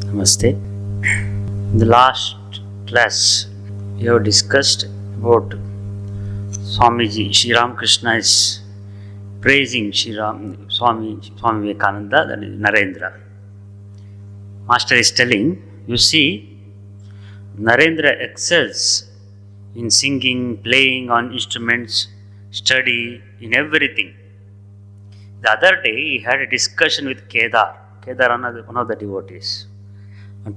Namaste. In the last class, we have discussed about Swamiji, Sri Ramakrishna is praising Swami Vivekananda, that is Narendra. Master is telling, you see, Narendra excels in singing, playing on instruments, study, in everything. The other day, he had a discussion with Kedar, one of the devotees. And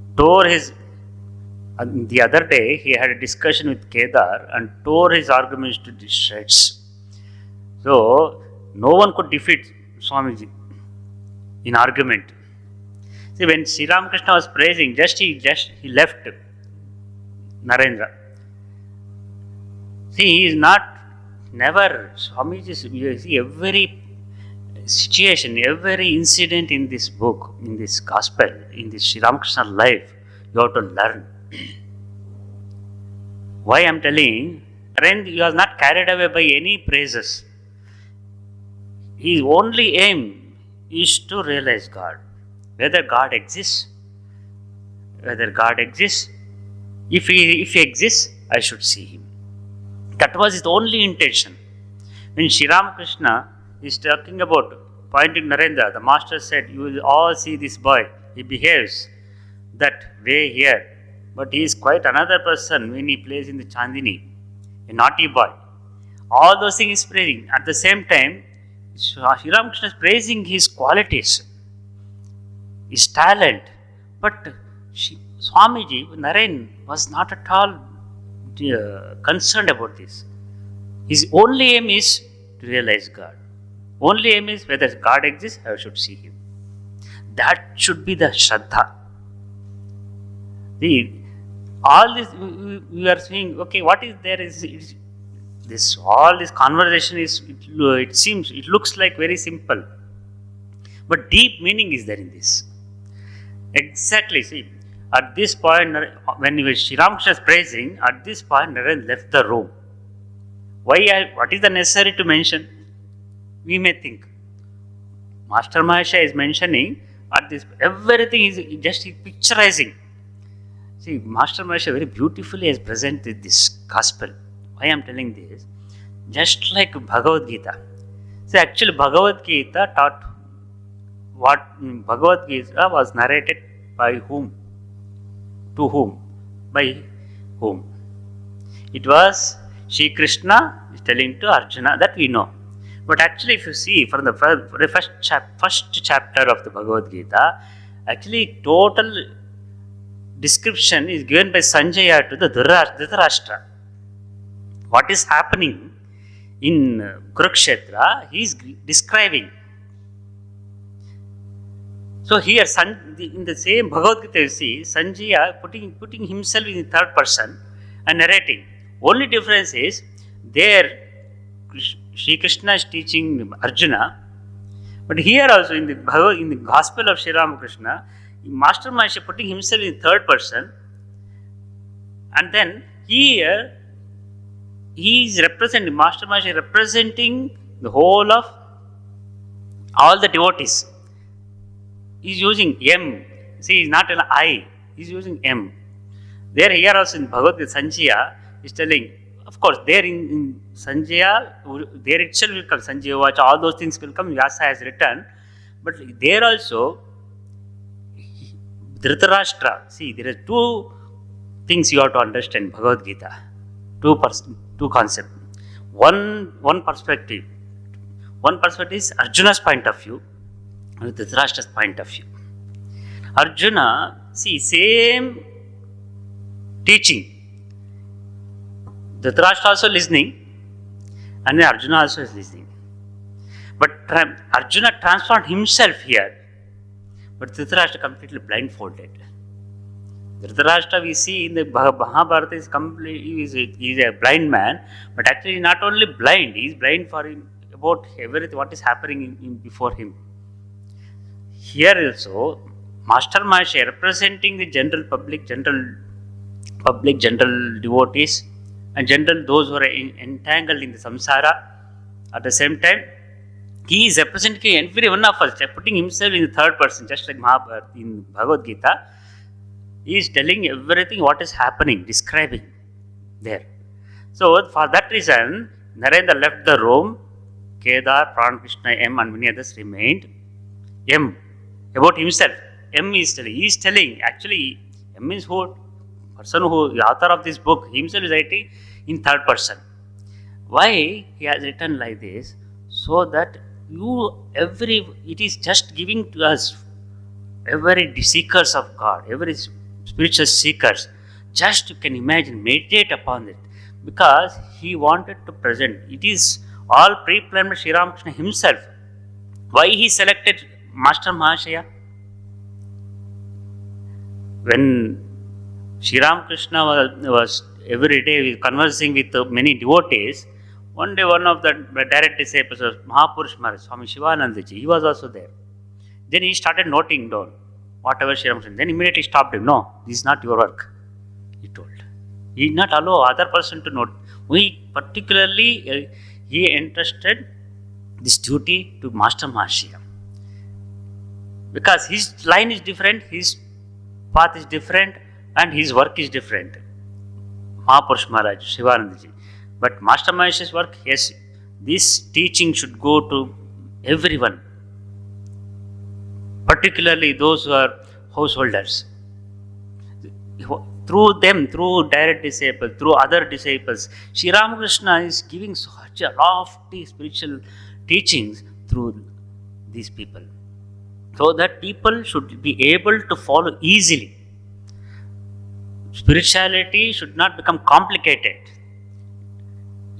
the other day, he had a discussion with Kedar and tore his arguments to shreds. So, no one could defeat Swamiji in argument. See, when Sri Ramakrishna was praising, he left Narendra. See, he is Swamiji, you see every situation, every incident in this book, in this gospel, in this Sri Ramakrishna life, you have to learn. Why I am telling, Narendra, he was not carried away by any praises. His only aim is to realize God. Whether God exists, if he exists, I should see him. That was his only intention. When Sri Ramakrishna is talking about pointing Narendra, the master said, you will all see this boy. He behaves that way here. But he is quite another person when he plays in the Chandini, a naughty boy. All those things is praising. At the same time, Sri Ramakrishna is praising his qualities, his talent. But Swamiji, Naren, was not at all concerned about this. His only aim is to realize God. Only aim is whether God exists, I should see him. That should be the Shraddha. All this we are saying, okay, what is there is this, all this conversation it looks like very simple. But deep meaning is there in this. Exactly, see, at this point, when Sri Ramakrishna is praising, at this point, Narendra left the room. What is the necessary to mention? We may think. Master Mahasaya is mentioning at this, everything is just picturizing. See, Master Mahasaya very beautifully has presented this gospel. Why I am telling this? Just like Bhagavad Gita. See, actually Bhagavad Gita taught what Bhagavad Gita was narrated by whom? To whom? By whom? It was Sri Krishna is telling to Arjuna, that we know. But actually, if you see from the first chapter of the Bhagavad Gita, actually total description is given by Sanjaya to the Dhritarashtra. What is happening in Kurukshetra, he is describing. So here, in the same Bhagavad Gita, you see Sanjaya putting himself in the third person and narrating. Only difference is there Sri Krishna is teaching Arjuna, but here also in the Gospel of Sri Ramakrishna, Master Mahasaya putting himself in the third person, and then here he is representing, Master Mahasaya representing the whole of all the devotees. He is using M. See, he is not an I, he is using M. There, here also in Bhagavad Gita, Sanjaya is telling, of course, there in Sanjaya, there itself will come, Sanjaya Vacha, all those things will come, Vyasa has written. But there also, Dhritarashtra, see, there are two things you have to understand Bhagavad Gita. Two concepts. One perspective. One perspective is Arjuna's point of view and Dhritarashtra's point of view. Arjuna, see, same teaching. Dhritarashtra also listening, and then Arjuna also is listening. But Arjuna transformed himself here, but Dhritarashtra completely blindfolded. Dhritarashtra, we see in the Mahabharata, is a blind man, but actually not only blind, he is blind for him about everything what is happening before him. Here also, Master Mahasaya representing the general public, general devotees, and general those who are entangled in the samsara. At the same time, he is representing every one of us, putting himself in the third person, just like in Bhagavad Gita. He is telling everything what is happening, describing there. So for that reason, Narendra left the room. Kedar, Ramakrishna, M and many others remained. M, about himself. M is telling. He is telling. Actually, M means who? Person who, the author of this book, himself is writing in third person. Why he has written like this? So that it is just giving to us, every seekers of God, every spiritual seekers, just you can imagine, meditate upon it. Because he wanted to present. It is all pre-planned by Sri Ramakrishna himself. Why he selected Master Mahashaya? When Sri Ramakrishna was every day conversing with many devotees, one day one of the direct disciples was Mahapurush Maharaj, Swami Shivanandaji. He was also there. Then he started noting down whatever Sri Ramakrishna. Then immediately stopped him. No, this is not your work, he told. He did not allow other person to note. We particularly, he entrusted this duty to Master Mahashaya. Because his line is different, his path is different, and his work is different. Mahapurush Maharaj, Shivanandaji. But Master Mahashaya's work, yes, this teaching should go to everyone. Particularly those who are householders. Through them, through direct disciples, through other disciples, Sri Ramakrishna is giving such a lofty spiritual teachings through these people. So that people should be able to follow easily. Spirituality should not become complicated.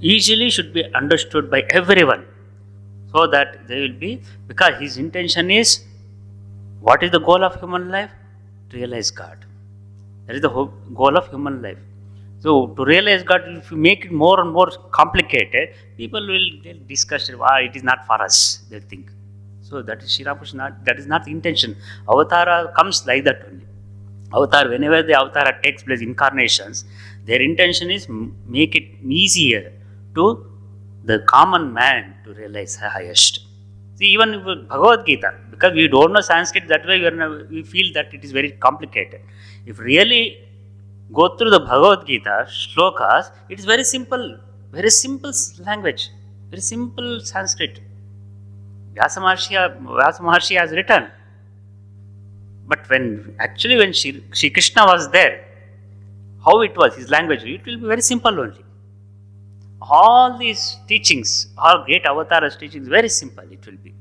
Easily should be understood by everyone. So that they will be, because his intention is, what is the goal of human life? To realize God. That is the goal of human life. So, to realize God, if you make it more and more complicated, people will discuss, it is not for us, they think. So, that is Sri Ramakrishna, that is not the intention. Avatara comes like that only. Avatar, whenever the Avatara takes place, incarnations, their intention is make it easier to the common man to realize the highest. See, even with Bhagavad Gita, because we don't know Sanskrit, that way we feel that it is very complicated. If really go through the Bhagavad Gita shlokas, it is very simple language, very simple Sanskrit. Vyasa Maharshi has written. But when Sri Krishna was there, how it was, his language, it will be very simple only. All these teachings, all great avatars teachings, very simple it will be.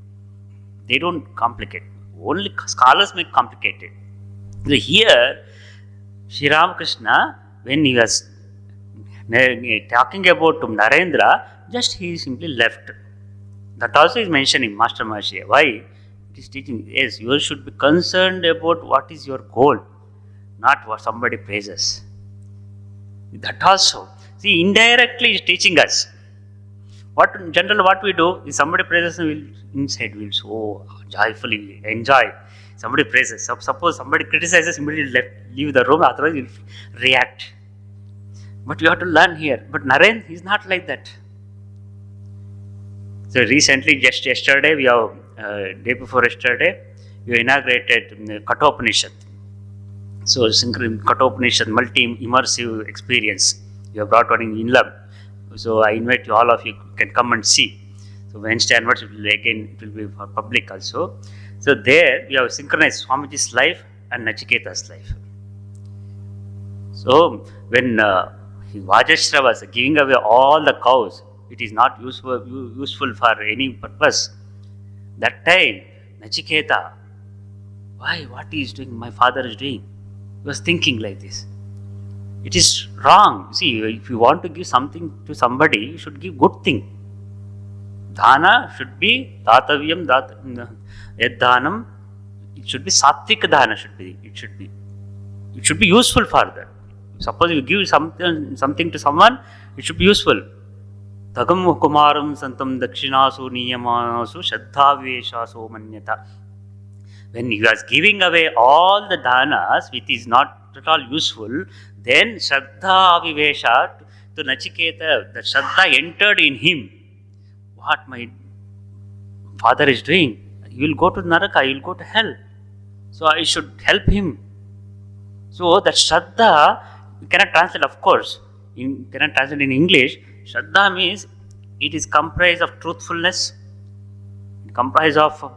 They don't complicate. Only scholars make complicated. So here, Sri Ramakrishna, when he was talking about Narendra, just he simply left. That also is mentioning Master Mahashaya. Why? It is teaching, yes, you should be concerned about what is your goal, not what somebody praises. That also. See, indirectly is teaching us. Generally what we do is somebody praises and we'll so joyfully enjoy. Somebody praises. Suppose somebody criticizes, immediately leave the room, otherwise you'll react. But you have to learn here. But Naren is not like that. So recently, just yesterday, day before yesterday, we inaugurated Kathopanishad. So Kathopanishad, multi-immersive experience. We have brought one in Inlam. So I invite you, all of you can come and see. So Wednesday onwards, it will be for public also. So there we have synchronized Swamiji's life and Nachiketa's life. So when Vajashra was giving away all the cows, it is not useful for any purpose. That time, Nachiketa, why? What he is doing? My father is doing. He was thinking like this. It is wrong. See, if you want to give something to somebody, you should give good thing. Dhana should be Datavyam, Yadhanam. It should be Sattvika Dhana. It should be useful for that. Suppose you give something to someone, it should be useful. Dhagam kumaram santam dakshinasu niyamanasu shraddhaveshaso manyata. When you are giving away all the dhanas, which is not at all useful, then Shraddha Avivesha to Nachiketa, the Shraddha entered in him. What my father is doing? He will go to Naraka, he will go to hell. So I should help him. So that Shraddha, you cannot translate, of course, cannot translate in English. Shraddha means it is comprised of truthfulness, comprised of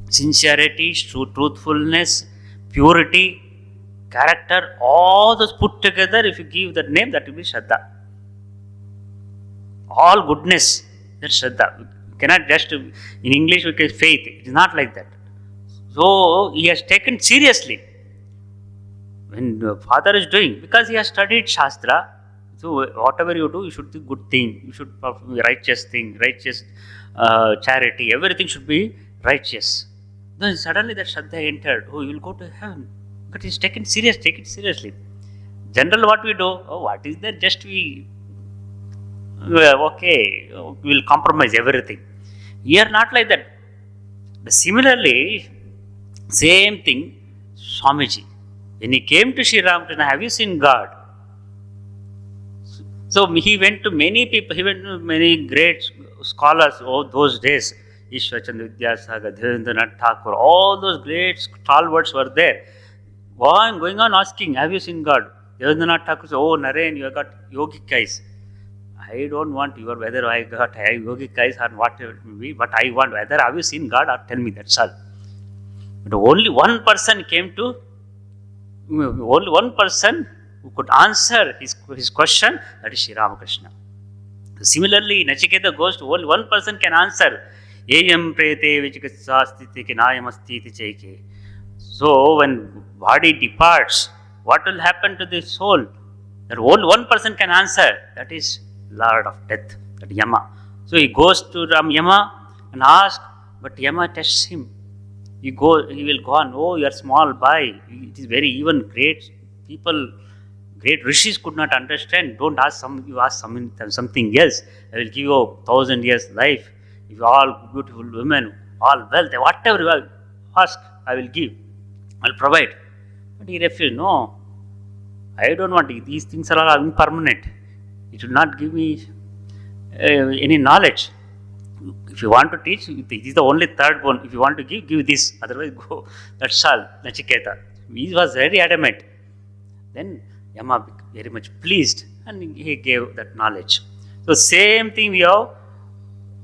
sincerity, truthfulness, purity, character, all those put together. If you give that name, that will be Shraddha. All goodness, that's Shraddha. You cannot just, in English we can faith. It is not like that. So he has taken seriously when the father is doing, because he has studied Shastra. So whatever you do, you should do good thing. You should perform righteous thing, righteous charity. Everything should be righteous. Then suddenly that Shraddha entered. Oh, you will go to heaven. But it's taken serious. Take it seriously. General, what we do? Oh, what is that? Just we okay. We will compromise everything. Here not like that. Similarly, same thing. Swamiji, when he came to Sri Ramakrishna, have you seen God? So he went to many people, he went to many great scholars of those days. Ishwarchandra Vidyasagar, Devendranath Thakur, all those great stalwarts were there. Going on asking, have you seen God? Devendranath Thakur said, oh Naren, you have got yogic eyes. I don't want your whether I got yogic eyes or whatever it may be, but I want whether have you seen God or tell me, that's all. But only one person came to, only one person who could answer his question, that is Sri Ramakrishna. Similarly, Nachiketa goes to only one person can answer. Eyam prete vichikasastiti kinayamastiti cheke. So when body departs, what will happen to the soul? That only one person can answer. That is Lord of Death, that Yama. So he goes to Yama and asks, but Yama tests him. He will go on, oh, you are small boy. It is very, even great people, great rishis could not understand. Don't ask you ask something else. I will give you 1,000 years life. If you are all beautiful women, all wealth, whatever you ask, I will give. I will provide. But he refused. No, I don't want it. These things are all impermanent. It will not give me any knowledge. If you want to teach, this is the only third one. If you want to give this. Otherwise, go. That's all. Nachiketa. He was very adamant. Then Yama very much pleased and he gave that knowledge. So same thing we have.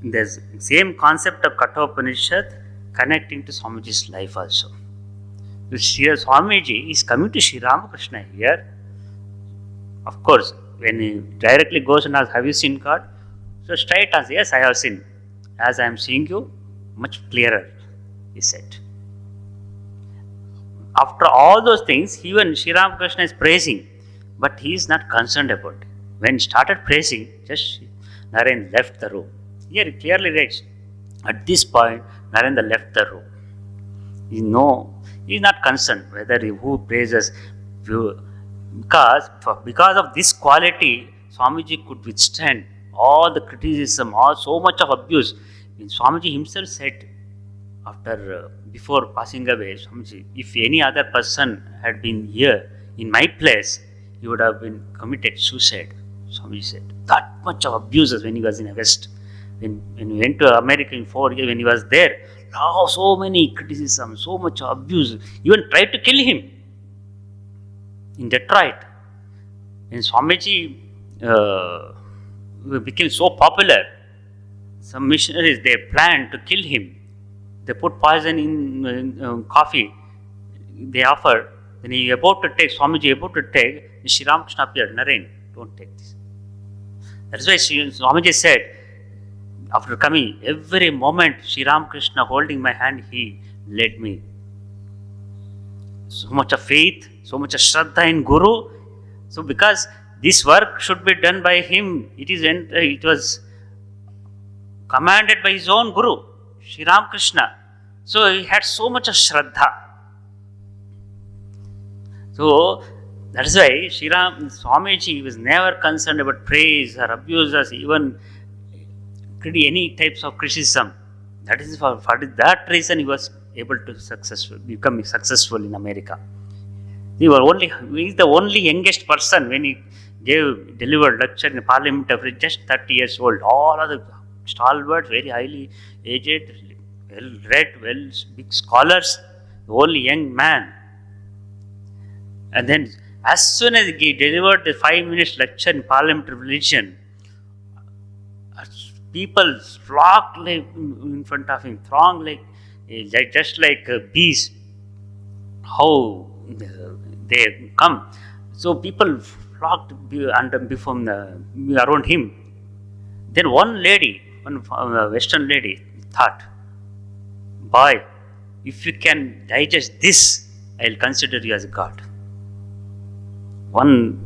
There's same concept of Kathopanishad connecting to Swamiji's life also. So Swamiji is coming to Sri Ramakrishna here. Of course, when he directly goes and asks, have you seen God? So straight answer, yes, I have seen. As I am seeing you, much clearer, he said. After all those things, even Sri Ramakrishna is praising, but he is not concerned about it. When he started praising, just Naren left the room. Here it clearly reads, at this point, Narendra left the room. He is not concerned whether who praises, because of this quality, Swamiji could withstand all the criticism, so much of abuse. And Swamiji himself said, before passing away, Swamiji, if any other person had been here in my place, he would have been committed suicide. Swamiji said, that much of abuses when he was in the West. When he went to America in 4 years, when he was there, so many criticism, so much abuse. Even tried to kill him in Detroit. When Swamiji became so popular, some missionaries, they planned to kill him. They put poison in coffee. They offered. Then Swamiji about to take, Sri Ramakrishna appeared, Naren, don't take this. That's why Swamiji said, after coming, every moment Sri Ramakrishna holding my hand, he led me. So much of faith, so much of Shraddha in Guru. So because this work should be done by him, it was commanded by his own Guru, Sri Ramakrishna. So he had so much of Shraddha. So that is why Swamiji was never concerned about praise or abuses, even any types of criticism. That is for that reason he was able to become successful in America. He is the only youngest person when he delivered lecture in the Parliament of just 30 years old. All other stalwarts, very highly aged, well read, big scholars, the only young man. And then, as soon as he delivered the 5 minutes lecture in parliamentary religion, people flocked like in front of him, thronged like just like bees. How they come. So people flocked around him. Then one lady, one Western lady, thought, "Boy, if you can digest this, I'll consider you as a god." One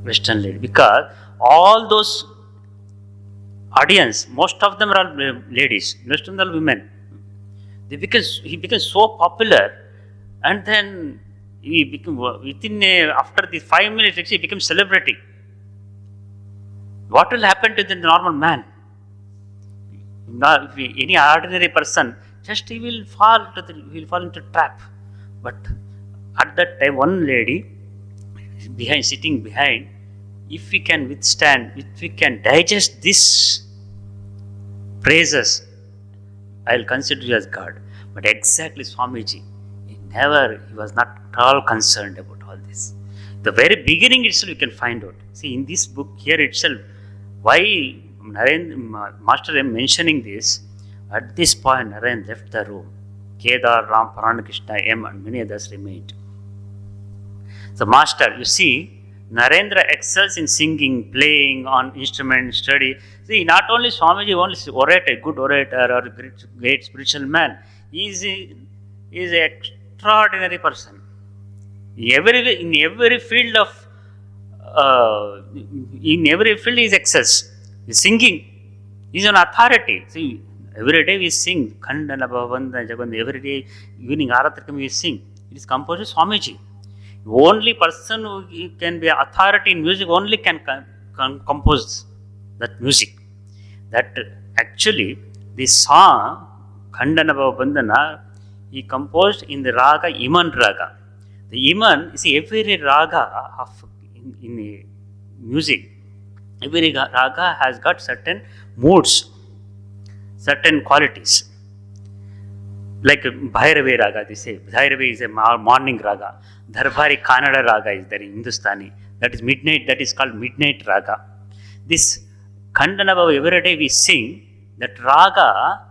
Western lady, because all those audience, most of them are all ladies, most of them are women. He became so popular, and then he became after the 5 minutes, he became celebrity. What will happen to the normal man? Now, any ordinary person, just he will fall into trap. But at that time, one lady sitting behind, if we can withstand, if we can digest this praises, I will consider you as God. But exactly Swamiji, he was not at all concerned about all this. The very beginning itself you can find out. See, in this book here itself, why Master M mentioning this, at this point Naren left the room. Kedar, Ram, Ramakrishna, M and many others remained. So Master, you see, Narendra excels in singing, playing on instrument, study. See, not only Swamiji, only orator, good orator or great spiritual man, he is an extraordinary person. In every field he excels. He's singing. He's an authority. See, every day we sing. Khandana Bhavanda Jaganda. Every day, evening arati we sing. It is composed by Swamiji. The only person who can be authority in music only can compose that music. That actually, this song, Khandana Bhavandana, he composed in the raga, Iman raga. The Iman, you see, every raga in music, every raga has got certain moods, certain qualities. Like Bhairavi raga, they say. Bhairavi is a morning raga. Dharbari Kannada raga is there in Hindustani. That is midnight, that is called midnight raga. This Khandana Bhava, every day we sing, that raga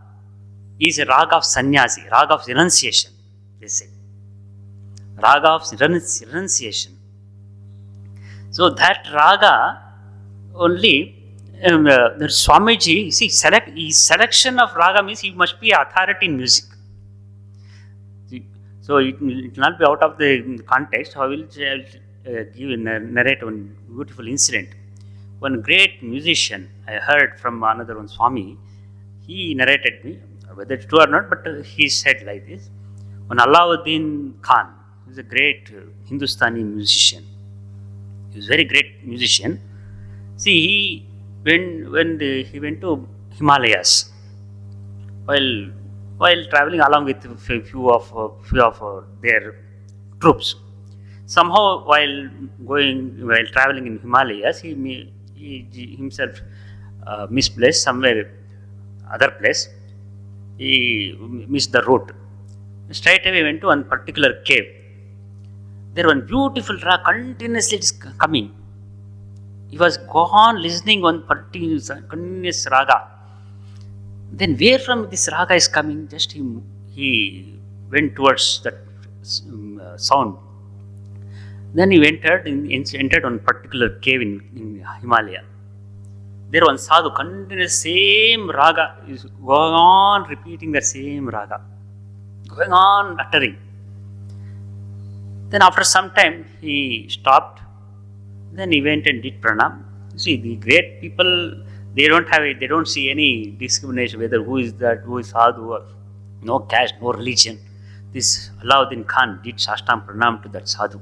is a raga of sannyasi, raga of renunciation, they say. Raga of renunciation. So that raga only, the Swamiji, see, his selection of raga means he must be authority in music. So it will not be out of the context. I will narrate one beautiful incident. One great musician, I heard from another one, Swami, he narrated me, whether it's true or not, but he said like this. One Alauddin Khan, he is a great Hindustani musician. He was a very great musician. See, he went to Himalayas, while traveling along with a few of their troops. Somehow, while traveling in Himalayas, he himself misplaced somewhere, other place. He missed the route. Straight away went to one particular cave. There one beautiful raga continuously is coming. He was gone listening one continuous raga. Then where from this raga is coming? Just he went towards that sound. Then he entered one particular cave in Himalaya. There one sadhu, continuous same raga is going on repeating the same raga, going on uttering. Then after some time he stopped. Then he went and did pranam. See, the great people, they don't see any discrimination whether who is sadhu, or no caste, no religion. This Alauddin Khan did Sashtang pranam to that sadhu.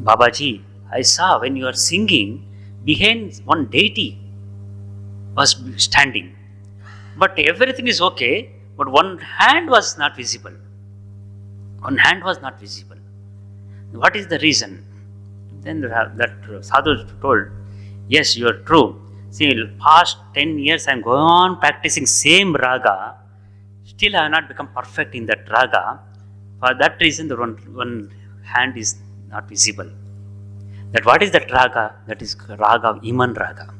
Babaji, I saw when you are singing, behind one deity was standing. But everything is okay, but one hand was not visible. One hand was not visible. What is the reason? Then that sadhu told, yes, you are true. See, past 10 years I am going on practicing same raga. Still I have not become perfect in that raga. For that reason, the one hand is not visible. That what is that raga? That is raga, Iman raga.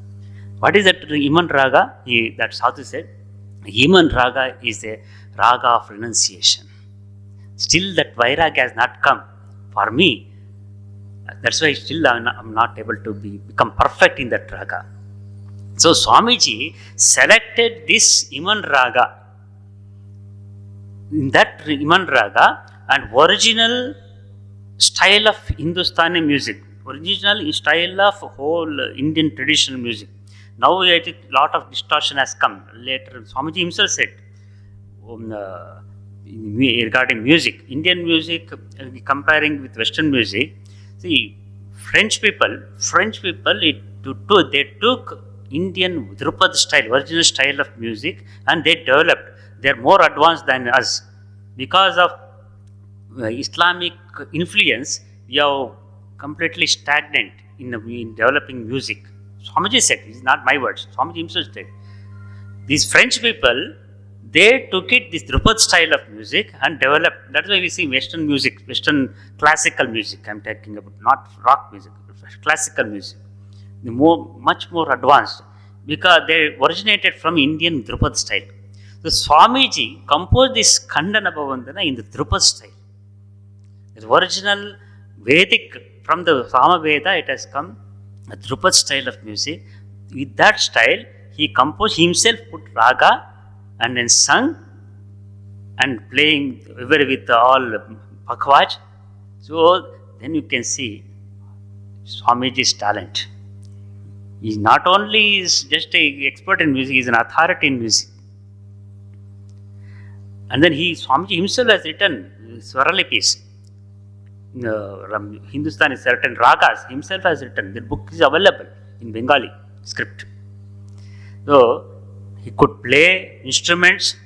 What is that Iman raga? That Sadhu said, Iman raga is a raga of renunciation. Still that vairagya has not come for me. That's why still I'm not able to become perfect in that raga. So Swamiji selected this Iman raga. In that Iman raga, and original style of Hindustani music, original style of whole Indian traditional music. Now I think a lot of distortion has come. Later Swamiji himself said regarding music, Indian music comparing with Western music. See, French people, they took Indian Drupad style, original style of music, and they developed. They are more advanced than us. Because of Islamic influence, we are completely stagnant in developing music. Swamiji said, it's not my words, Swamiji himself said. These French people, they took it, this Drupad style of music, and developed. That's why we see Western music, Western classical music, I'm talking about, not rock music, classical music. Much more advanced, because they originated from Indian Drupad style. The Swamiji composed this Khandana Bhavandana in the Drupad style. The original Vedic, from the Sama Veda, it has come a Drupad style of music. With that style, he composed himself, put raga, and then sung and playing with all pakhwaj. So then you can see Swamiji's talent. He not only is just an expert in music, he is an authority in music. And then Swamiji himself has written Swaralipis. Hindustani certain ragas himself has written. The book is available in Bengali script. So he could play instruments,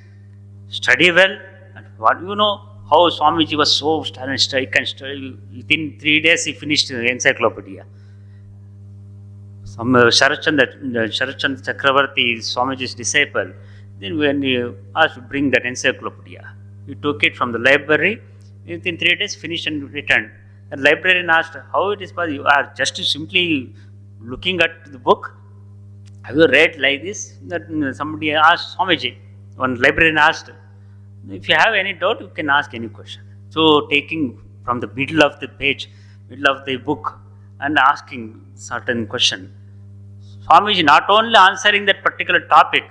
study well, and what how Swamiji was so talented. He can study within 3 days. He finished the encyclopedia. Some Sharat Chandra Chakravarti, Swamiji's disciple. Then when he asked to bring that encyclopedia, he took it from the library. Within 3 days, finished and returned. The librarian asked, how it is possible? You are just simply looking at the book. Have you read like this? That somebody asked Swamiji. One librarian asked, if you have any doubt, you can ask any question. So taking from the middle of the page, middle of the book, and asking certain question, Swamiji not only answering that particular topic,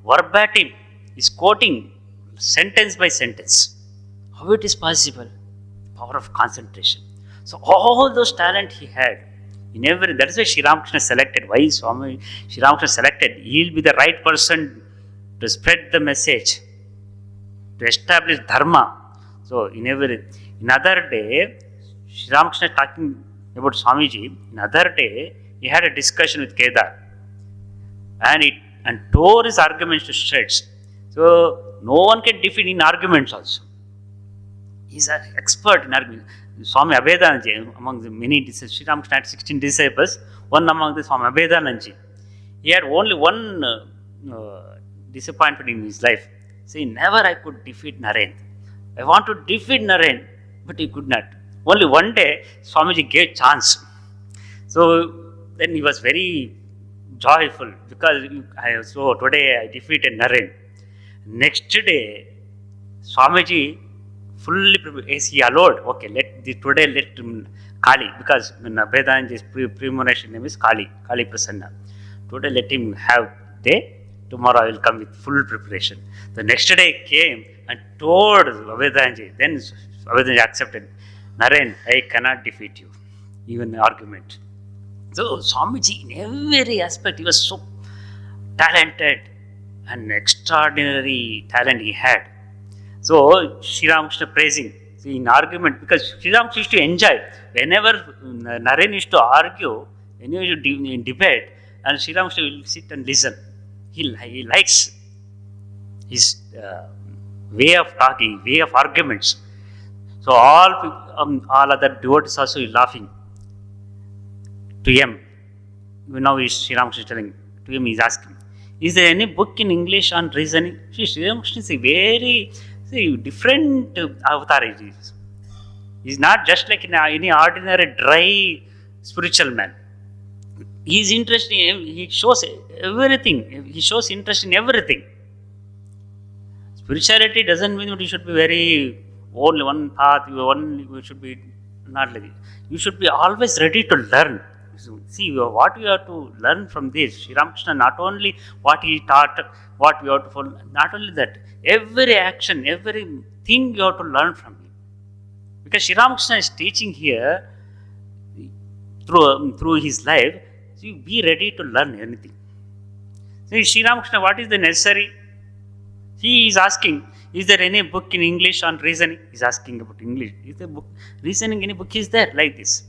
verbatim, is quoting sentence by sentence. How it is possible? Power of concentration. So all those talent he had, that is why Sri Ramakrishna selected. Why Swami Sri Ramakrishna selected? He will be the right person to spread the message, to establish dharma. So another day, Sri Ramakrishna talking about Swamiji. Another day, he had a discussion with Kedar, and tore his arguments to shreds. So no one can defeat in arguments also. He is an expert in argument. Swami Abhedananji, among the many disciples, Sri Ramakrishna had 16 disciples. One among the Swami Abhedananji. He had only one disappointment in his life. Say, never I could defeat Naren. I want to defeat Naren, but he could not. Only one day, Swamiji gave chance. So then he was very joyful because today I defeated Naren. Next day, Swamiji fully prepared. Yes, he allowed. Okay, let Kali, because Vedanta's premonition name is Kali Prasanna. Today let him have day. Tomorrow I will come with full preparation. The next day came and told Vedanji. Then Vedanji accepted. Naren, I cannot defeat you, even argument. So Swamiji, in every aspect, he was so talented and extraordinary talent he had. So Sri Ramakrishna praising in argument, because Sri Ramakrishna used to enjoy whenever Naren used to argue, when he used to debate, and Sri Ramakrishna will sit and listen. He likes his way of talking, way of arguments. So all other devotees also laughing to him. Now Sri Ramakrishna is telling to him, he is asking, is there any book in English on reasoning? Sri Ramakrishna is a very different avatar. He's not just like any ordinary dry spiritual man. He's interested in, he shows everything. He shows interest in everything. Spirituality doesn't mean that you should be very only one path, you should be not like it. You should be always ready to learn. See, what we have to learn from this, Sri Ramakrishna, not only what he taught, what we have to follow, not only that, every action, everything you have to learn from him. Because Sri Ramakrishna is teaching here through his life, so you be ready to learn anything. See, Sri Ramakrishna, what is the necessary? He is asking, is there any book in English on reasoning? He is asking about English. Is there book reasoning? Any book is there like this?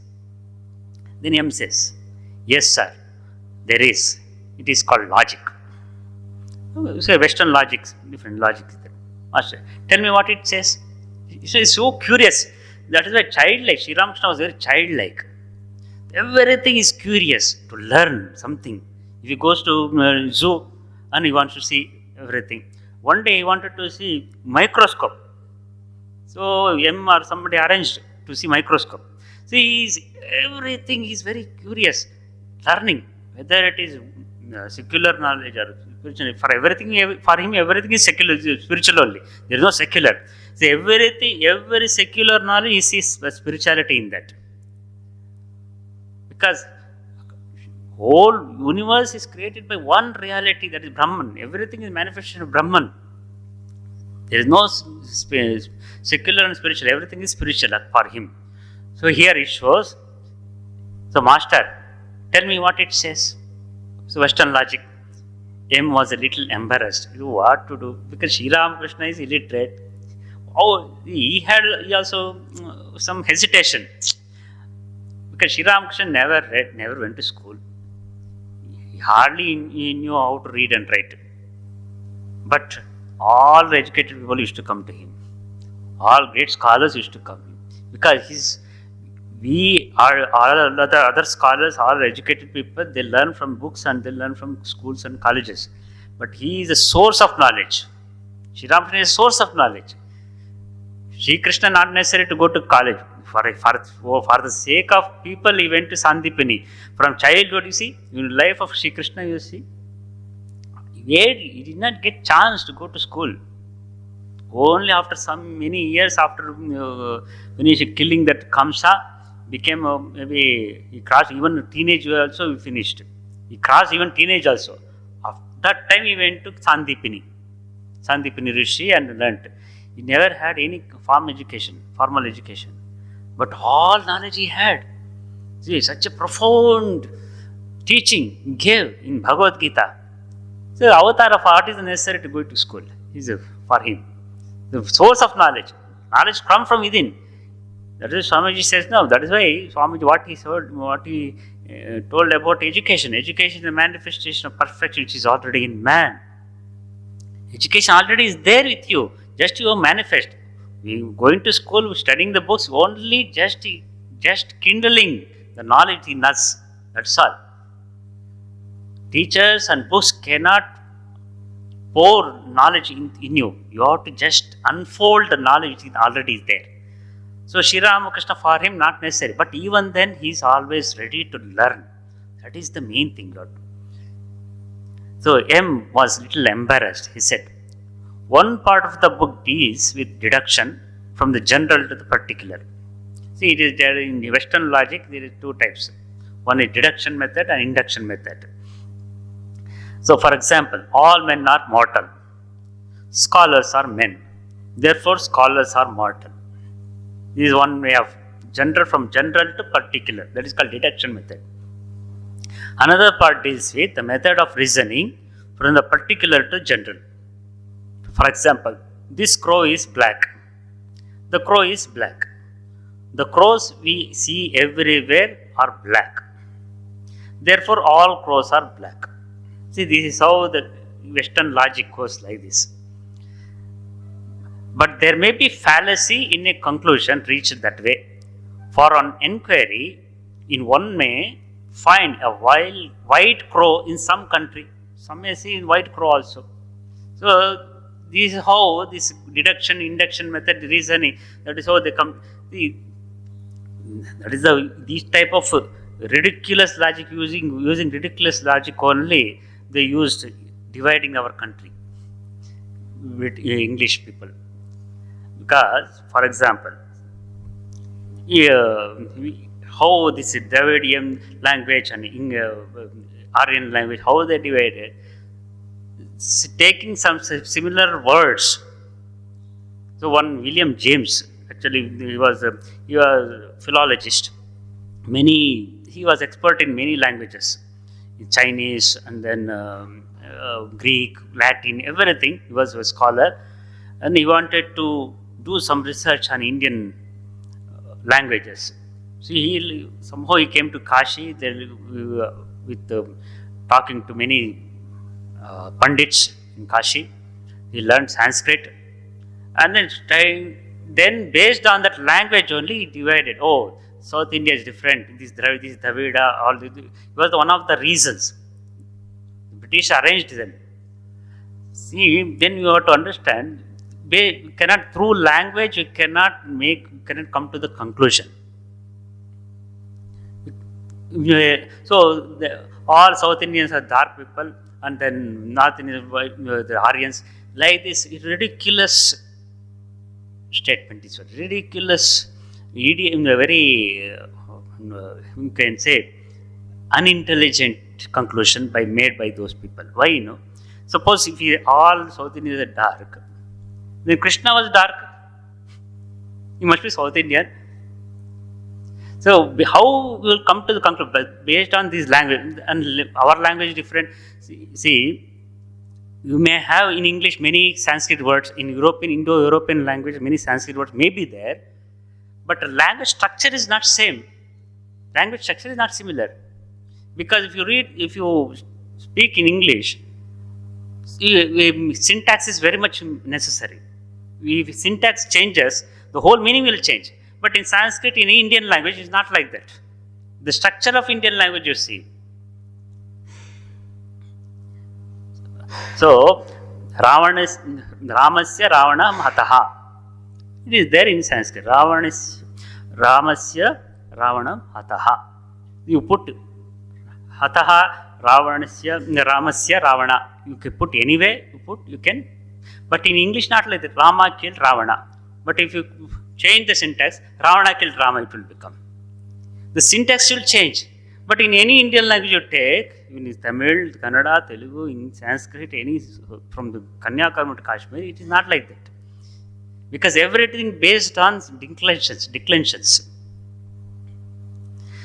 Then M says, yes sir, there is. It is called logic. So Western logic, different logic is there. Master, tell me what it says. He is so curious. That is why childlike. Sri Ramakrishna was very childlike. Everything is curious to learn something. If he goes to zoo and he wants to see everything. One day he wanted to see microscope. So M or somebody arranged to see microscope. See, everything is very curious, learning, whether it is secular knowledge or spiritual. For him, everything is secular, spiritual only. There is no secular. See, every secular knowledge is spirituality in that. Because whole universe is created by one reality, that is Brahman. Everything is manifestation of Brahman. There is no secular and spiritual. Everything is spiritual for him. So here it shows, so master, tell me what it says. So Western logic, M was a little embarrassed. What to do? Because Sri Ramakrishna is illiterate. Oh, he also some hesitation. Because Sri Ramakrishna never went to school. He hardly knew how to read and write. But all the educated people used to come to him. All great scholars used to come to him. Because all other scholars, all educated people, they learn from books and they learn from schools and colleges. But he is a source of knowledge. Sri Ramakrishna is a source of knowledge. Sri Krishna not necessary to go to college. For the sake of people, he went to Sandhya. From childhood, you see, in the life of Sri Krishna, you see, he did not get chance to go to school. Only after many years after finishing killing that Kamsa, became maybe he crossed even teenage also. He finished. He crossed even teenage also. After that time, he went to Sandhya Rishi and learnt. He never had any formal education. But all knowledge he had. See, such a profound teaching he gave in Bhagavad Gita. So, the avatar of art is necessary to go to school. For him. The source of knowledge. Knowledge comes from within. That is Swamiji says no. That is why Swamiji, what he told about education. Education is a manifestation of perfection which is already in man. Education already is there with you. Just you manifest. We going to school, studying the books, only just kindling the knowledge in us. That's all. Teachers and books cannot pour knowledge in you. You have to just unfold the knowledge which already is there. So Sri Ramakrishna, for him, not necessary. But even then, he is always ready to learn. That is the main thing, Lord. So M was little embarrassed. He said, one part of the book deals with deduction from the general to the particular. See, it is there in the Western logic, there is two types. One is deduction method and induction method. So, for example, all men are mortal. Scholars are men. Therefore, scholars are mortal. This is one way of from general to particular. That is called deduction method. Another part deals with the method of reasoning from the particular to general. For example, this crow is black. The crow is black. The crows we see everywhere are black. Therefore, all crows are black. See, this is how the Western logic goes like this. But there may be fallacy in a conclusion reached that way. For an inquiry, in one may find a white crow in some country. Some may see in white crow also. So, this is how this deduction, induction method, reasoning, that is how they come. See, That is these type of ridiculous logic, using ridiculous logic only they used dividing our country with English people. Because, for example, how this Dravidian language and Aryan language, how they divided, taking some similar words. So one William James, actually he was a philologist. He was expert in many languages, Chinese and then Greek, Latin, everything. He was a scholar, and he wanted to do some research on Indian languages. See, somehow he came to Kashi there, with talking to many pandits in Kashi. He learned Sanskrit, and then based on that language only he divided. Oh, South India is different. This Dravida, all this. It was one of the reasons. The British arranged them. See, then you have to understand. We cannot, through language, we cannot come to the conclusion. So all South Indians are dark people, and then North Indians, the Aryans, like this ridiculous statement. It's a ridiculous, very you can say unintelligent conclusion made by those people. Why? Suppose if all South Indians are dark, then Krishna was dark. He must be South Indian. So how we will come to the conclusion based on this language, and our language is different. See, you may have in English many Sanskrit words, in Indo-European language many Sanskrit words may be there, but the language structure is not same. Language structure is not similar, because if you speak in English, syntax is very much necessary. If syntax changes, the whole meaning will change. But in Sanskrit, in Indian language, it's not like that. The structure of Indian language, you see. So, Ramasya Ravana Hataha. It is there in Sanskrit. Ramasya Ravana Hataha. You put Hataha Ramasya Ravana. You can put anyway. You can. But in English, not like that. Rama killed Ravana. But if you change the syntax, Ravana killed Rama, it will become. The syntax will change. But in any Indian language you take, in Tamil, Kannada, Telugu, in Sanskrit, from the Kanyakumari to Kashmir, it is not like that. Because everything based on declensions.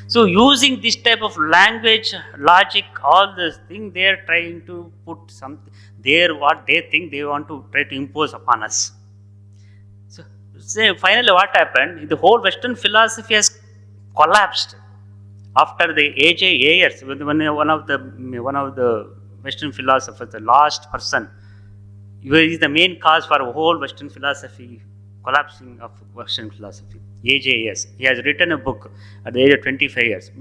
So using this type of language, logic, all this thing, they are trying to put something there, what they think they want to try to impose upon us. So finally what happened, the whole Western philosophy has collapsed after the A.J. Ayers, one of the Western philosophers, the last person. He is the main cause for whole Western philosophy, collapsing of Western philosophy. A.J. Ayers. He has written a book at the age of 25 years.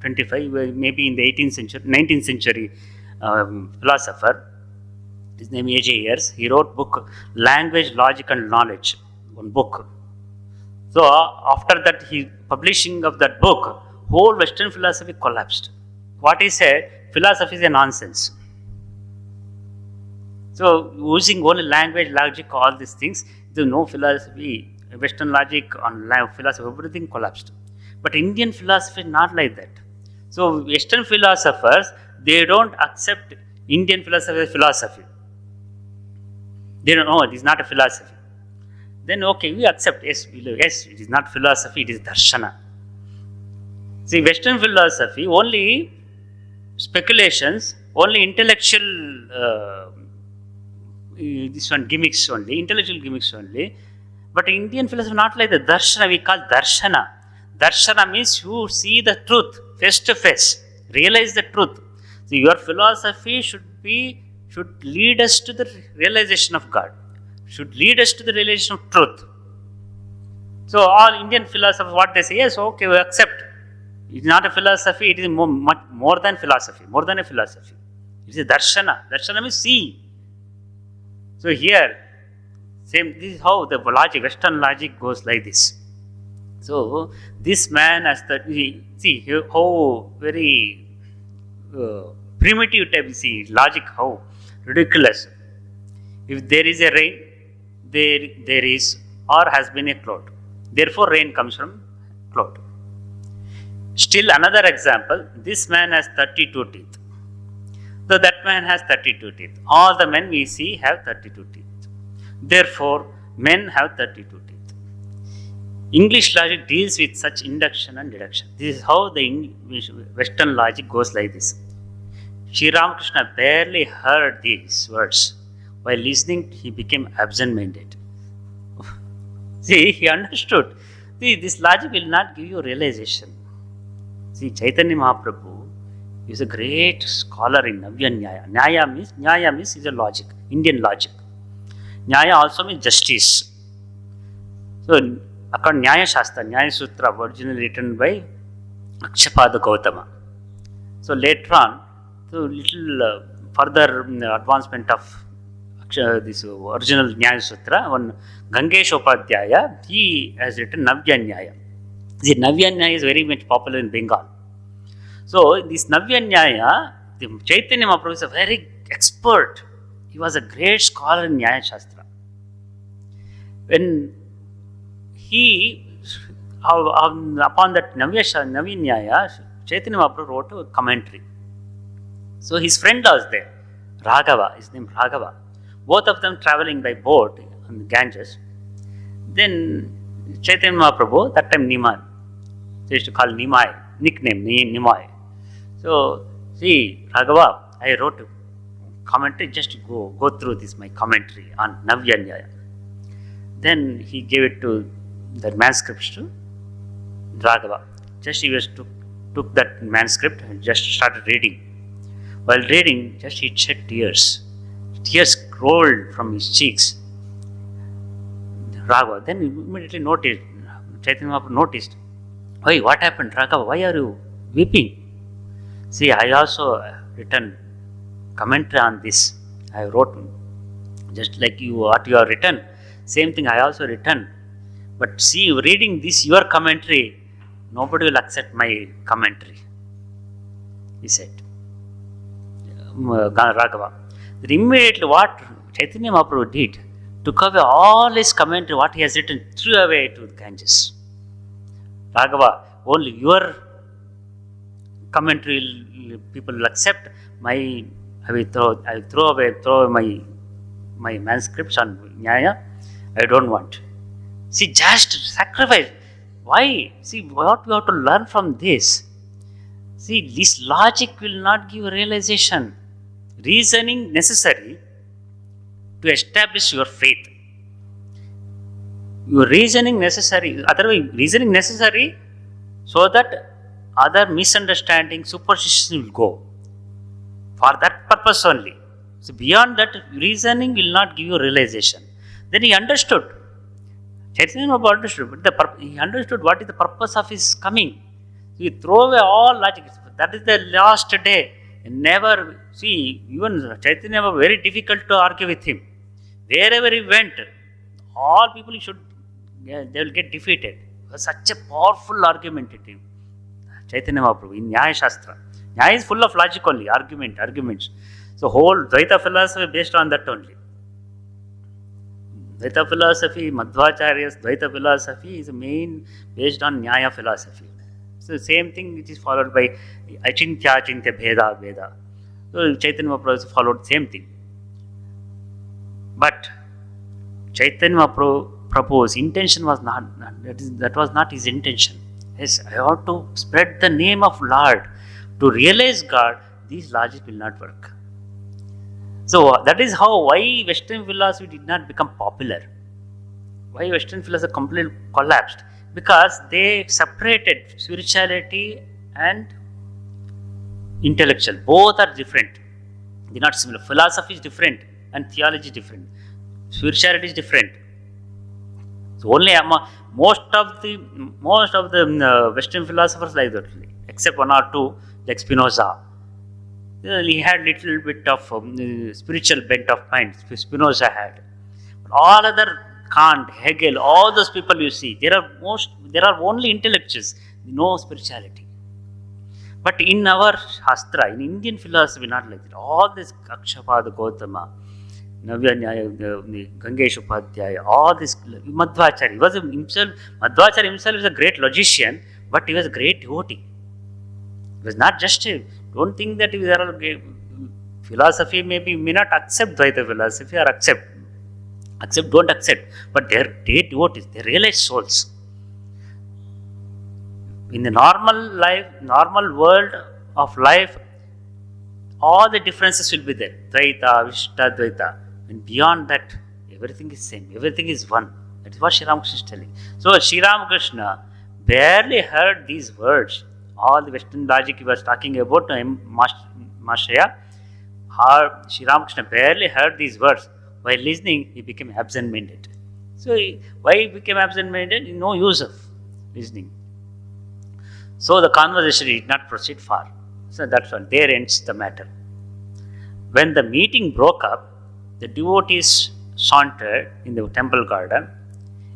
25, maybe in the 19th century philosopher. His name is A.J. Ayers. He wrote book Language, Logic and Knowledge. One book. So after that, publishing of that book, whole Western philosophy collapsed. What he said, philosophy is a nonsense. So using only language, logic, all these things, there's no philosophy, Western logic on philosophy, everything collapsed. But Indian philosophy is not like that. So Western philosophers, they don't accept Indian philosophy as philosophy. They don't know it is not a philosophy. Then okay, we accept, yes, it is not philosophy, it is darshana. See, Western philosophy, only speculations, only intellectual gimmicks only, intellectual gimmicks only. But Indian philosophy not like that. Darshana, we call darshana. Darshana means you see the truth face to face, realize the truth. So your philosophy should lead us to the realization of God, should lead us to the realization of truth. So all Indian philosophers, what they say, yes, okay, we accept. It is not a philosophy, it is much more than philosophy, more than a philosophy. It is a darshana. Darshana means see. So here, this is how the logic, Western logic goes like this. So this man has the see how very primitive type. See logic how ridiculous. If there is a rain, there is or has been a cloud. Therefore, rain comes from cloud. Still another example. This man has 32 teeth. So that man has 32 teeth. All the men we see have 32 teeth. Therefore, men have 32 teeth. English logic deals with such induction and deduction. This is how the Western logic goes like this. Sri Ramakrishna barely heard these words. While listening, he became absent-minded. See, he understood. See, this logic will not give you realization. See, Chaitanya Mahaprabhu is a great scholar in Navya Nyaya. Nyaya means is a logic, Indian logic. Nyaya also means justice. So, according to Nyaya Shastra, Nyaya Sutra, originally written by Akshapada Gautama. So, later on, so little further advancement of this original Nyaya Sutra, one Gangesh Upadhyaya, he has written Navya Nyaya. The Navya Nyaya is very much popular in Bengal. So, this Navya Nyaya, the Chaitanya Mahaprabhu is a very expert. He was a great scholar in Nyaya Shastra. When he, upon that Navya Nyaya, Chaitanya Mahaprabhu wrote a commentary. So, his friend was there, Raghava, his name Raghava. Both of them traveling by boat on the Ganges. Then Chaitanya Mahaprabhu, that time Nimai, they used to call Nimai, nickname Nimai. So, see, Raghava, I wrote a commentary, just go through this, my commentary on Navya Nyaya. Then he gave it to the manuscripts to Raghava. Just he took that manuscript and just started reading. While reading, just he shed tears. Tears rolled from his cheeks. Raghava then immediately noticed, Chaitanya Mahaprabhu noticed, "Why, what happened, Raghava? Why are you weeping?" See, I also written commentary on this. I wrote just like what you have written, same thing I also written. But see, reading this your commentary, nobody will accept my commentary, he said. Raghava. Then immediately what Chaitanya Mahaprabhu did, took away all his commentary, what he has written, threw away to the Ganges. Raghava, only your commentary people will accept. I will throw away my manuscripts on Nyaya. I don't want. See, just sacrifice. Why? See, what we have to learn from this. See, this logic will not give realization. Reasoning necessary to establish your faith. Your reasoning necessary, otherwise reasoning necessary so that other misunderstanding, superstition will go. For that purpose only. So beyond that, reasoning will not give you realization. Then he understood. Chaitanya Mahaprabhu understood, but he understood what is the purpose of his coming. So he threw away all logic. That is the last day. Never, see, even Chaitanya was very difficult to argue with him. Wherever he went, all people they will get defeated. It was such a powerful argumentative. Chaitanya Mahaprabhu in Nyaya Shastra. Nyaya is full of logic only, arguments. So whole Dvaita philosophy based on that only. Dvaita philosophy, Madhvacharya's Dvaita philosophy is main based on Nyaya philosophy. So same thing which is followed by Achintya Bheda. So Chaitanya Mahaprabhu followed same thing. But Chaitanya Mahaprabhu's intention was not, that was not his intention. Yes, I ought to spread the name of Lord. To realize God, these logic will not work. So that is why Western philosophy did not become popular. Why Western philosophy completely collapsed? Because they separated spirituality and intellectual. Both are different. They are not similar. Philosophy is different and theology is different. Spirituality is different. So only most of the Western philosophers like that, except one or two, like Spinoza. He had little bit of spiritual bent of mind. Spinoza had. But all other Kant, Hegel, all those people you see, there are only intellectuals, no spirituality. But in our Shastra, in Indian philosophy, not like that. All this Akshapada Gautama, Navya Nyaya, Gangesh Upadhyaya, all this Madhvacharya, Madhvacharya himself is a great logician, but he was a great devotee. He was not just don't think that there are philosophy may not accept Dvaita philosophy or accept, don't accept, but they are great devotees, they realize souls. In the normal world of life, all the differences will be there. Dvaita, Vishta, Dvaita. And beyond that, everything is same. Everything is one. That is what Sri Ramakrishna is telling. So, Sri Ramakrishna barely heard these words. All the Western logic he was talking about, Mashaya, Sri Ramakrishna barely heard these words. While listening, he became absent-minded. So, why he became absent-minded? No use of listening. So, the conversation did not proceed far. So, that's all. There ends the matter. When the meeting broke up, the devotees sauntered in the temple garden.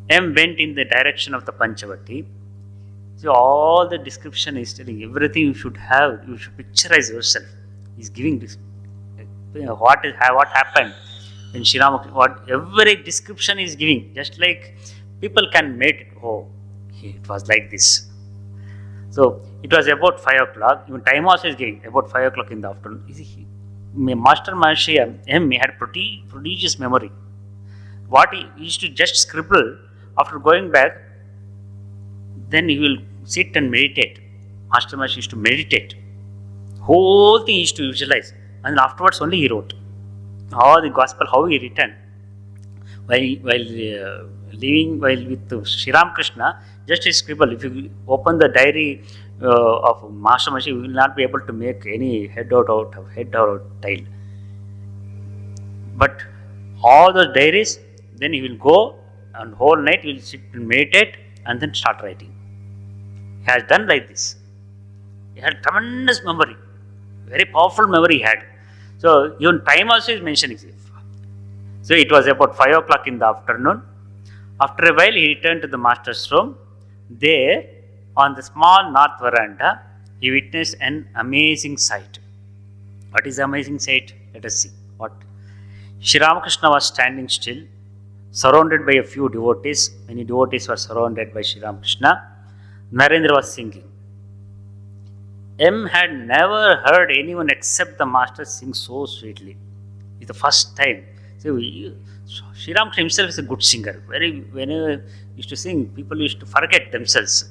M went in the direction of the Panchavati. So, all the description is telling everything you should have, you should picturize yourself. He's giving this, what happened when Sri Ramakrishna, every description is giving, just like people can make it, it was like this. So, it was about 5 o'clock, even time also is giving, about 5 o'clock in the afternoon. Master Maharshi M had prodigious memory. What he used to just scribble, after going back, then he will sit and meditate. Master Maharshi used to meditate. Whole thing he used to visualize. And afterwards only he wrote. All the gospel, how he written. While living with Sri Ramakrishna, just a scribble. If you open the diary of Master Maharshi, you will not be able to make any head or tail. But all those diaries, then he will go and whole night he will sit and meditate and then start writing. He has done like this. He had tremendous memory, very powerful memory he had. So even time also is mentioning. So it was about 5 o'clock in the afternoon. After a while, he returned to the master's room. There, on the small north veranda, he witnessed an amazing sight. What is the amazing sight? Let us see. What? Sri Ramakrishna was standing still, surrounded by a few devotees. Many devotees were surrounded by Sri Ramakrishna. Narendra was singing. M had never heard anyone except the master sing so sweetly. It's the first time. So Sri Ramakrishna himself is a good singer. Whenever he used to sing, people used to forget themselves.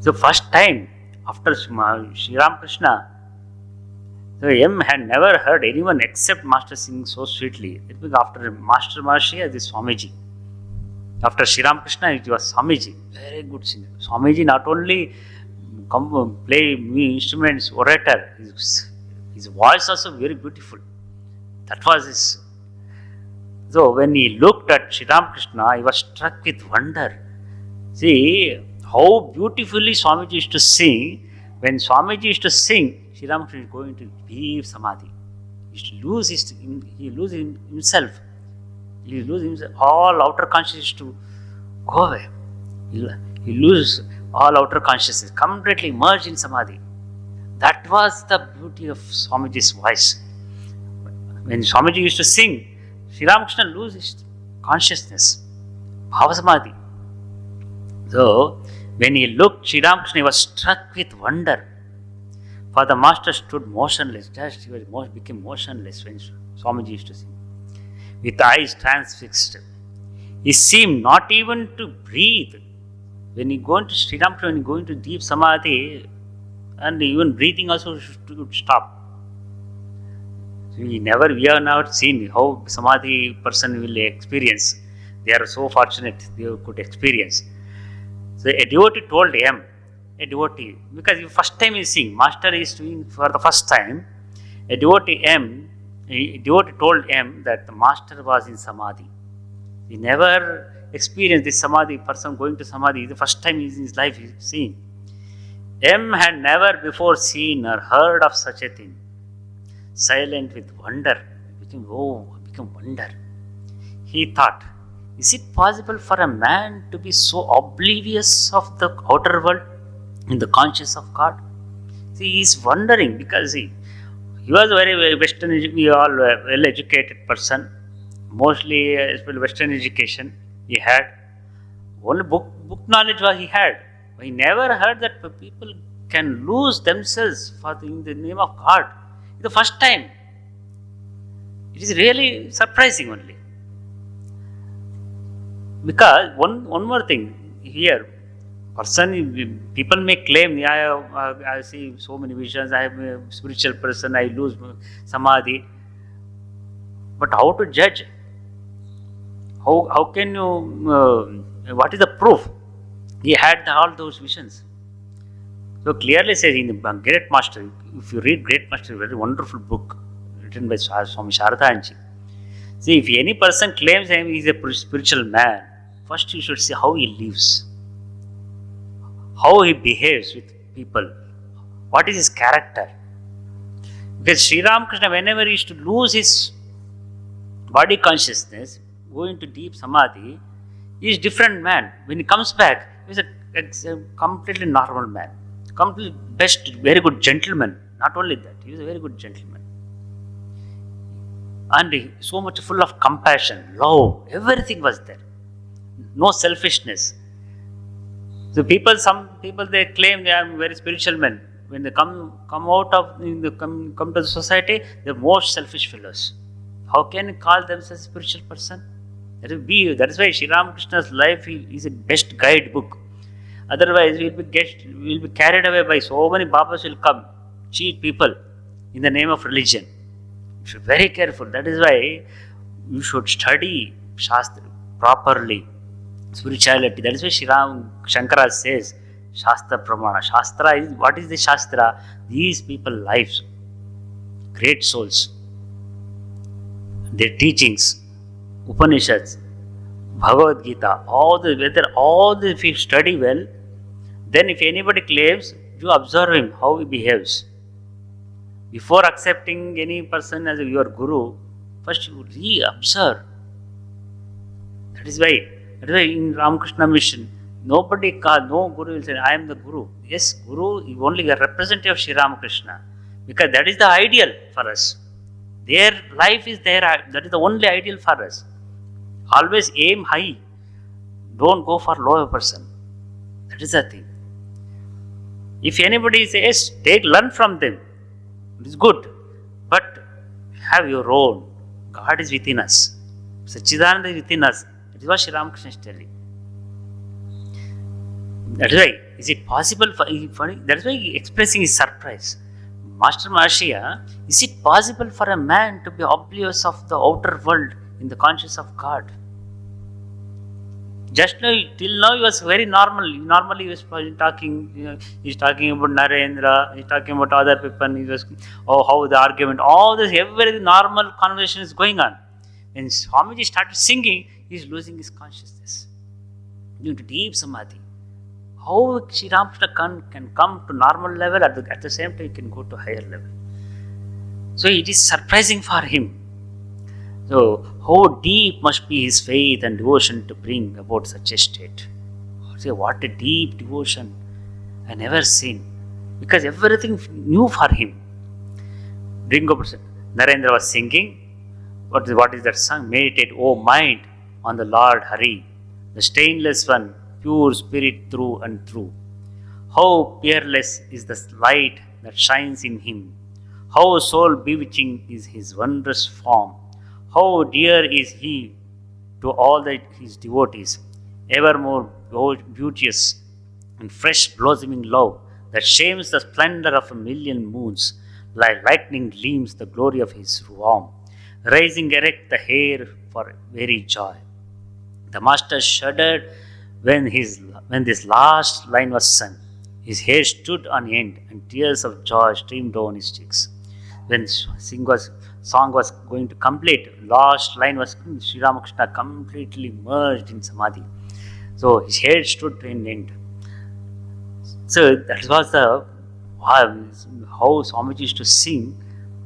So first time after Sri Ramakrishna, so M had never heard anyone except master sing so sweetly. It was after Master Maharshi, this Swamiji. After Sri Ramakrishna, it was Swamiji, very good singer. Swamiji not only play instruments, orator, his voice also very beautiful. That was his. So when he looked at Sri Ramakrishna, he was struck with wonder. See how beautifully Swamiji used to sing. When Swamiji used to sing, Sri Ramakrishna is going to leave samadhi. He used to lose himself. He loses himself. All outer consciousness to go away. He loses all outer consciousness, completely merged in samadhi. That was the beauty of Swamiji's voice. When Swamiji used to sing, Sri Ramakrishna loses his consciousness, bhava samadhi. So, when he looked, Sri Ramakrishna was struck with wonder. For the master stood motionless, just he became motionless when Swamiji used to sing. With eyes transfixed, he seemed not even to breathe. When he go into Sri Ramakrishna, when he go into deep samadhi, and even breathing also would stop. So we have not seen how samadhi person will experience. They are so fortunate they could experience. So a devotee told him, because the first time he is seeing, master is doing for the first time, a devotee told him that the master was in samadhi. He never experienced this samadhi, person going to samadhi, the first time in his life he is seeing. M had never before seen or heard of such a thing. Silent with wonder, became wonder. He thought, Is it possible for a man to be so oblivious of the outer world in the conscious of God? See, he is wondering because he was a very Western, we all well educated person, mostly Western education he had. Only book knowledge was he had. But he never heard that people can lose themselves in the name of God. It's the first time. It is really surprising only. Because one more thing here, people may claim, yeah, I see so many visions, I am a spiritual person, I lose samadhi. But how to judge? How can you, what is the proof? He had all those visions. So clearly says in the Great Master, if you read Great Master, very wonderful book written by Swami Sarada Devi. See, if any person claims he is a spiritual man, first you should see how he lives, how he behaves with people, what is his character. Because Sri Ramakrishna, whenever he used to lose his body consciousness, go into deep samadhi, he is a different man. When he comes back, he is a completely normal man, completely best, very good gentleman. Not only that, he was a very good gentleman. And so much full of compassion, love, everything was there. No selfishness. So some people they claim they are very spiritual men. When they come out of come to the society, they're most selfish fellows. How can you call themselves a spiritual person? That is why Sri Ramakrishna's life is a best guidebook. Otherwise, we'll be carried away by so many Babas will come, cheat people in the name of religion. You should be very careful. That is why you should study Shastra properly. Spirituality. That is why Sri Shankara says Shastra Pramana. Shastra is, what is the Shastra? These people lives, great souls, their teachings, Upanishads, Bhagavad Gita, if you study well, then if anybody claims, you observe him, how he behaves. Before accepting any person as your guru, first you re-observe. That is why in Ramakrishna mission, no guru will say, I am the guru. Yes, guru is only a representative of Sri Ramakrishna. Because that is the ideal for us. Their life is there, that is the only ideal for us. Always aim high. Don't go for lower person. That is the thing. If anybody says, learn from them. It is good. But have your own. God is within us. Satchidananda is within us. That is what Sri Ramakrishna is telling. That is why, is it possible that is why he is expressing his surprise. Master Mahashaya, is it possible for a man to be oblivious of the outer world in the consciousness of God? Just now, till now, he was very normal. Normally, he was talking. He's talking about Narendra. He's talking about other people. He was, how the argument. All this, every normal conversation is going on. When Swamiji started singing, he's losing his consciousness due to deep samadhi. How Sri Ramakrishna can come to normal level, at the same time he can go to higher level. So it is surprising for him. So how deep must be his faith and devotion to bring about such a state? See, what a deep devotion I never seen. Because everything new for him. Narendra was singing. What is that song? Meditate, O mind, on the Lord Hari, the stainless one, pure spirit through and through. How peerless is the light that shines in him. How soul bewitching is his wondrous form. How dear is he to all his devotees. Evermore beauteous and fresh blossoming love that shames the splendor of a million moons. Like lightning gleams the glory of his form, raising erect the hair for very joy. The master shuddered when this last line was sung. His hair stood on end and tears of joy streamed down his cheeks. When song was going to complete, last line was Sri Ramakrishna completely merged in samadhi. So his hair stood in end. So that was how Swamiji used to sing,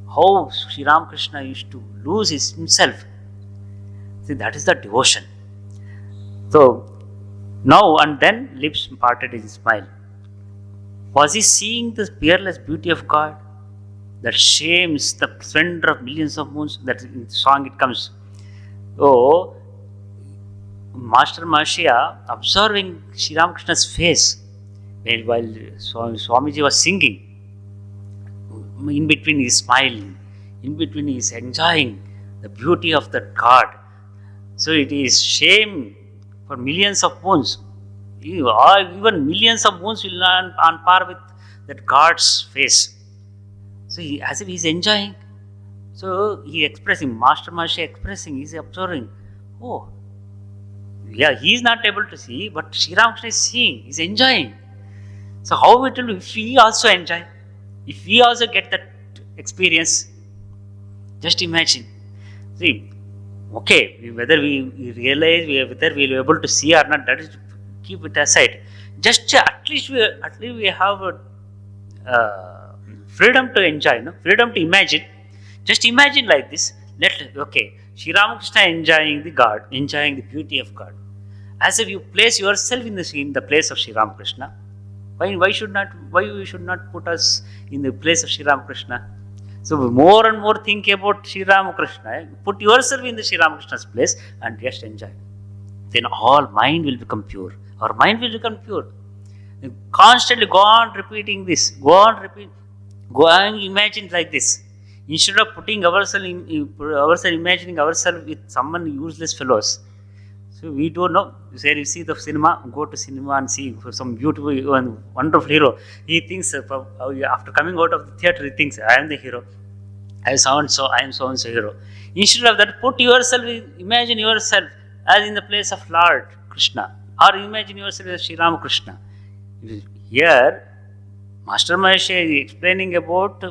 how Sri Ramakrishna used to lose himself. See, that is the devotion. So now and then lips parted in smile. Was he seeing the peerless beauty of God that shames the splendor of millions of moons? That in the song it comes. Oh, Master Mahashya observing Sri Ramakrishna's face while Swamiji was singing. In between he is smiling, in between he is enjoying the beauty of that God. So it is shame for millions of moons. Even millions of moons will not on par with that God's face. So as if he is enjoying. So he expressing, Master Mahashya expressing, he is observing. Oh, yeah, he is not able to see, but Sri Ramakrishna is seeing, he is enjoying. So how it will be if we also enjoy? If we also get that experience, just imagine. See, okay, whether we realize, whether we will be able to see or not, that is, keep it aside. Just at least we have freedom to enjoy, freedom to imagine. Just imagine like this. Sri Ramakrishna enjoying the God, enjoying the beauty of God. As if you place yourself in the place of Sri Ramakrishna. Why we should not put us in the place of Sri Ramakrishna? So more and more think about Sri Ramakrishna. Put yourself in the Sri Ramakrishna's place and just enjoy. Then all mind will become pure. Our mind will become pure. And constantly go on repeating this. Go on imagine like this. Instead of putting imagining ourselves with someone useless fellows. So we don't know. You see the cinema, go to cinema and see some beautiful and wonderful hero. He thinks after coming out of the theatre, he thinks I am the hero. I am so and so hero. Instead of that, imagine yourself as in the place of Lord Krishna, or imagine yourself as Sri Ramakrishna. Here, Master Mahashya is explaining about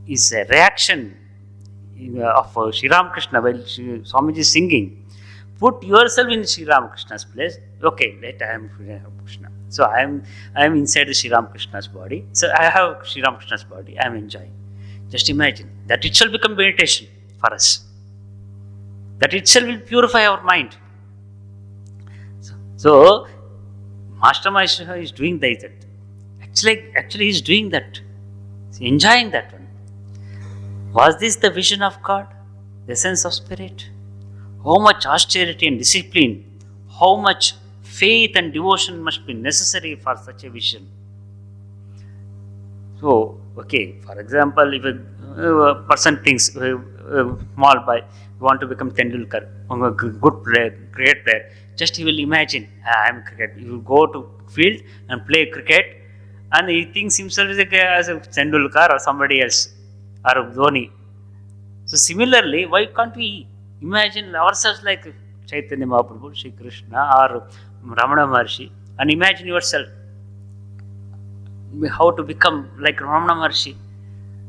his reaction of Sri Ramakrishna while Swamiji is singing. Put yourself in Sri Ramakrishna's place. Okay, I am Sri Ramakrishna. So I am inside the Sri Ramakrishna's body. So I have Sri Ramakrishna's body. I am enjoying. Just imagine that itself become meditation for us. That itself will purify our mind. So Master Mahashya is doing that. Actually, he is doing that. He's enjoying that one. Was this the vision of God? The essence of spirit? How much austerity and discipline, how much faith and devotion must be necessary for such a vision. So, for example, if a person thinks, small boy, want to become Tendulkar, a good player, great player, just he will imagine, I am cricket. He will go to field and play cricket, and he thinks himself as a Tendulkar or somebody else, or a Dhoni. So similarly, why can't we imagine ourselves like Chaitanya Mahaprabhu, Sri Krishna, or Ramana Maharshi, and imagine yourself how to become like Ramana Maharshi.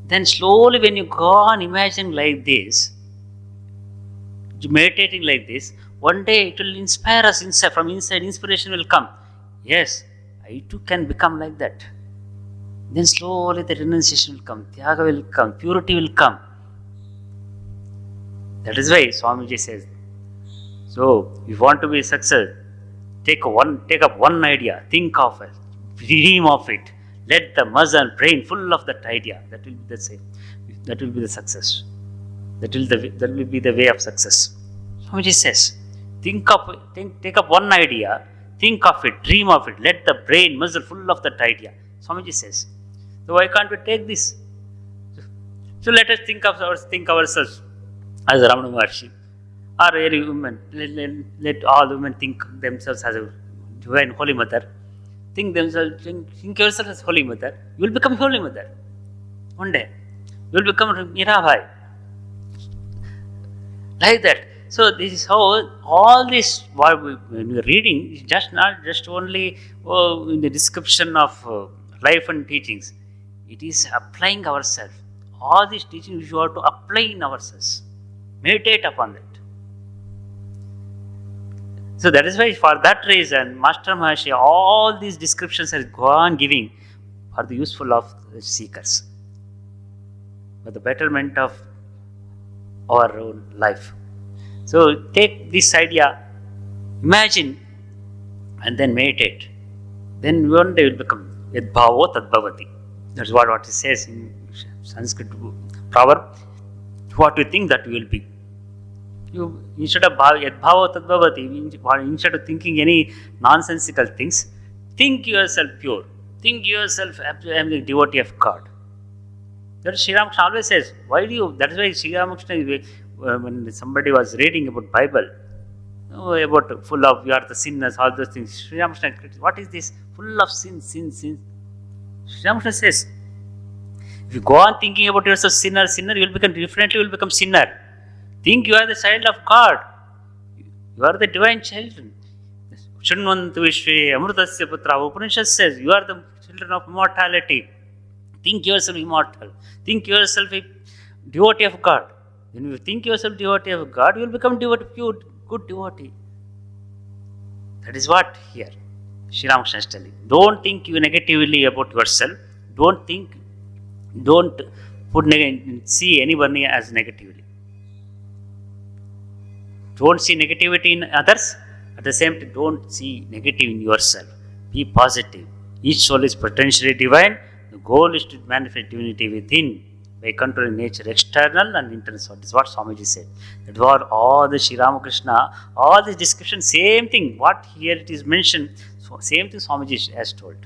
Then slowly when you go on imagining like this, meditating like this, one day it will inspire us inside, from inside inspiration will come. Yes, I too can become like that. Then slowly the renunciation will come, Tyaga will come, purity will come. That is why Swamiji says, so if you want to be success, take up one idea, think of it, dream of it, let the muscle and brain full of that idea. That will be the same. That will be the success. That will be the way of success. Swamiji says, take up one idea, think of it, dream of it, let the brain muscle full of that idea. Swamiji says, so why can't we take this? So let us think ourselves as Ramana Maharshi, or any woman. Let all women think themselves as a divine Holy Mother. Think yourself as Holy Mother. You will become Holy Mother. One day, you will become Mirabai. Like that. So this is how all this, when we are reading, is not just only in the description of life and teachings. It is applying ourselves. All these teachings we have to apply in ourselves. Meditate upon that. So that is why, for that reason, Master Mahashya, all these descriptions are gone giving for the useful of the seekers, for the betterment of our own life. So take this idea Imagine and then meditate. Then one day you will become Yadbhavo Tadbhavati. That's what it says in Sanskrit proverb. What you think that you will be. You instead of Yadbhavo Tadbhavati, instead of thinking any nonsensical things, think yourself pure. Think yourself I am the devotee of God. That is Sri Ramakrishna always says. Why do you? That is why Sri Ramakrishna, when somebody was reading about Bible, about full of you are the sinners, all those things. Sri Ramakrishna, what is this? Full of sin. Sri Ramakrishna says, if you go on thinking about yourself sinner, you will become definitely will become sinner. Think you are the child of God. You are the divine children. Shrunvantu Vishve Amrutasya Putra. Upanishad says you are the children of immortality. Think yourself immortal. Think yourself a devotee of God. When you think yourself devotee of God, you will become pure, good devotee. That is what here Sri Ramakrishna is telling. Don't think you negatively about yourself. Don't see anybody as negatively. Don't see negativity in others. At the same time, don't see negative in yourself. Be positive. Each soul is potentially divine. The goal is to manifest divinity within by controlling nature, external and internal. So this is what Swamiji said. That was all the Sri Ramakrishna, all this description, same thing. What here it is mentioned, so same thing Swamiji has told.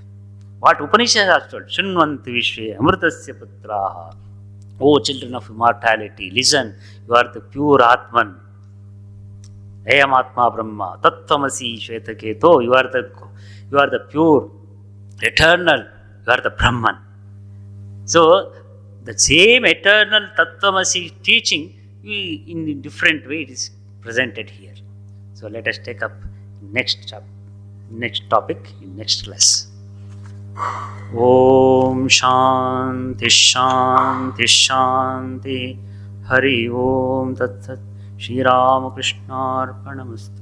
What Upanishad has told. Shrunvantu Vishve Amrutasya Putraha. O children of immortality, listen. You are the pure Atman. Ayam Atma Brahma, Tattvamasi Shvetaketo, you are the pure, eternal, you are the Brahman. So, the same eternal Tattvamasi teaching, in a different way, it is presented here. So, let us take up next topic in next class. Om Shanti Shanti Shanti Hari Om Tat Sat Sri Ramakrishna Arpanamastu.